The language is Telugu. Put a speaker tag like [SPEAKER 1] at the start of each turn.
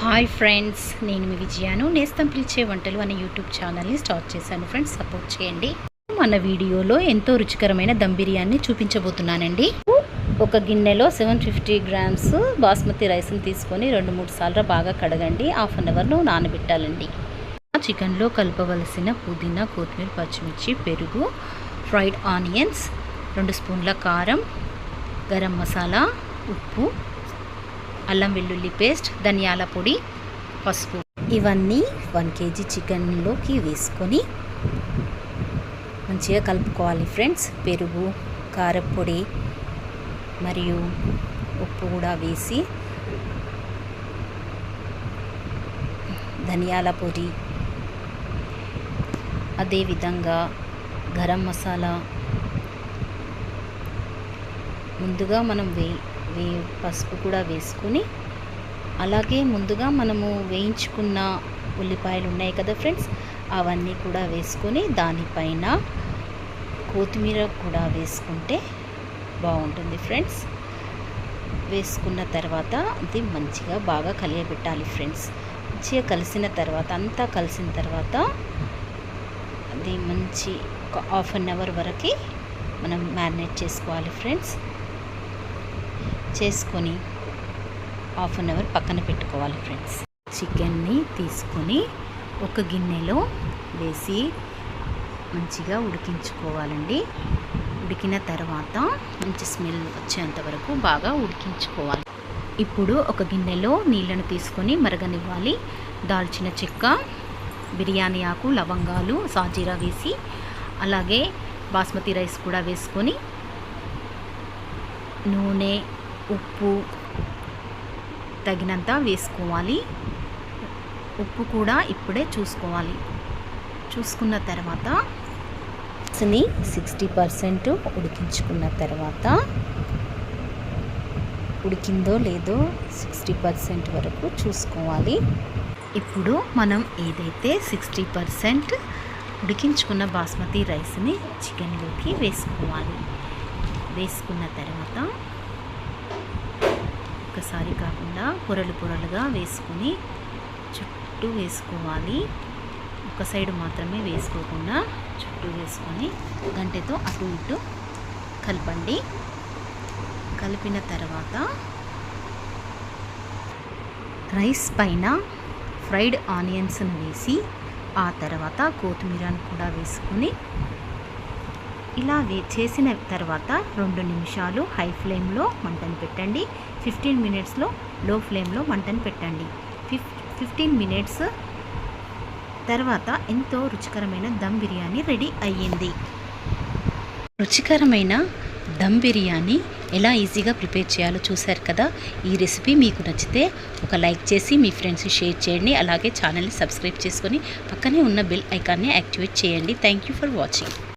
[SPEAKER 1] హాయ్ ఫ్రెండ్స్, నేను మీ విజయాను. నేస్తం పిలిచే వంటలు అనే యూట్యూబ్ ఛానల్ని స్టార్ట్ చేశాను. ఫ్రెండ్స్, సపోర్ట్ చేయండి. మన వీడియోలో ఎంతో రుచికరమైన దమ్ బిర్యానీ చూపించబోతున్నానండి. ఒక గిన్నెలో 750 గ్రామ్స్ బాస్మతి రైస్ని తీసుకొని 2-3 సార్లు బాగా కడగండి. హాఫ్ అన్ అవర్లో నానబెట్టాలండి. చికెన్లో కలపవలసిన పుదీనా, కొత్తిమీర, పచ్చిమిర్చి, పెరుగు, ఫ్రైడ్ ఆనియన్స్, 2 స్పూన్ల కారం, గరం మసాలా, ఉప్పు, అల్లం వెల్లుల్లి పేస్ట్, ధనియాల పొడి, పసుపు, ఇవన్నీ 1 kg చికెన్లోకి వేసుకొని మంచిగా కలుపుకోవాలి ఫ్రెండ్స్. పెరుగు, కారపొడి మరియు ఉప్పు కూడా వేసి ధనియాల పొడి, అదేవిధంగా గరం మసాలా ముందుగా మనం పసుపు కూడా వేసుకొని, అలాగే ముందుగా మనము వేయించుకున్న ఉల్లిపాయలు ఉన్నాయి కదా ఫ్రెండ్స్, అవన్నీ కూడా వేసుకొని దానిపైన కొత్తిమీర కూడా వేసుకుంటే బాగుంటుంది ఫ్రెండ్స్. వేసుకున్న తర్వాత అది మంచిగా బాగా కలియబెట్టాలి ఫ్రెండ్స్. మంచిగా కలిసిన తర్వాత, అంతా కలిసిన తర్వాత అది మంచి ఒక హాఫ్ అన్ అవర్ వరకు మనం మ్యారినేట్ చేసుకోవాలి ఫ్రెండ్స్. చేసుకొని హాఫ్ అన్ అవర్ పక్కన పెట్టుకోవాలి ఫ్రెండ్స్. చికెన్ని తీసుకొని ఒక గిన్నెలో వేసి మంచిగా ఉడికించుకోవాలండి. ఉడికిన తర్వాత మంచి స్మెల్ వచ్చేంత వరకు బాగా ఉడికించుకోవాలి. ఇప్పుడు ఒక గిన్నెలో నీళ్ళను తీసుకొని మరగనివ్వాలి. దాల్చిన చెక్క, బిర్యానీ ఆకు, లవంగాలు, సాజీరా వేసి, అలాగే బాస్మతి రైస్ కూడా వేసుకొని నూనె, ఉప్పు తగినంత వేసుకోవాలి. ఉప్పు కూడా ఇప్పుడే చూసుకోవాలి. చూసుకున్న తర్వాత 60% ఉడికించుకున్న తర్వాత, ఉడికిందో లేదో 60% వరకు చూసుకోవాలి. ఇప్పుడు మనం ఏదైతే 60% ఉడికించుకున్న బాస్మతి రైస్ని చికెన్లోకి వేసుకోవాలి. వేసుకున్న తర్వాత ఒకసారి కాకుండా పొరలుగా వేసుకొని చుట్టూ వేసుకోవాలి. ఒక సైడ్ మాత్రమే వేసుకోకుండా చుట్టూ వేసుకొని గంటెతో అటు ఇటు కలపండి. కలిపిన తర్వాత రైస్ పైన ఫ్రైడ్ ఆనియన్స్ను వేసి, ఆ తర్వాత కొత్తిమీరను కూడా వేసుకొని ఇలా చేసిన తర్వాత 2 నిమిషాలు హై ఫ్లేమ్లో మంటను పెట్టండి. 15 మినిట్స్లో లో ఫ్లేమ్లో మంటను పెట్టండి. 15 మినిట్స్ తర్వాత ఎంతో రుచికరమైన దమ్ బిర్యానీ రెడీ అయ్యింది. రుచికరమైన దమ్ బిర్యానీ ఎలా ఈజీగా ప్రిపేర్ చేయాలో చూశారు కదా. ఈ రెసిపీ మీకు నచ్చితే ఒక లైక్ చేసి మీ ఫ్రెండ్స్కి షేర్ చేయండి. అలాగే ఛానల్ని సబ్స్క్రైబ్ చేసుకొని పక్కనే ఉన్న బెల్ ఐకాన్ని యాక్టివేట్ చేయండి. Thank you for watching.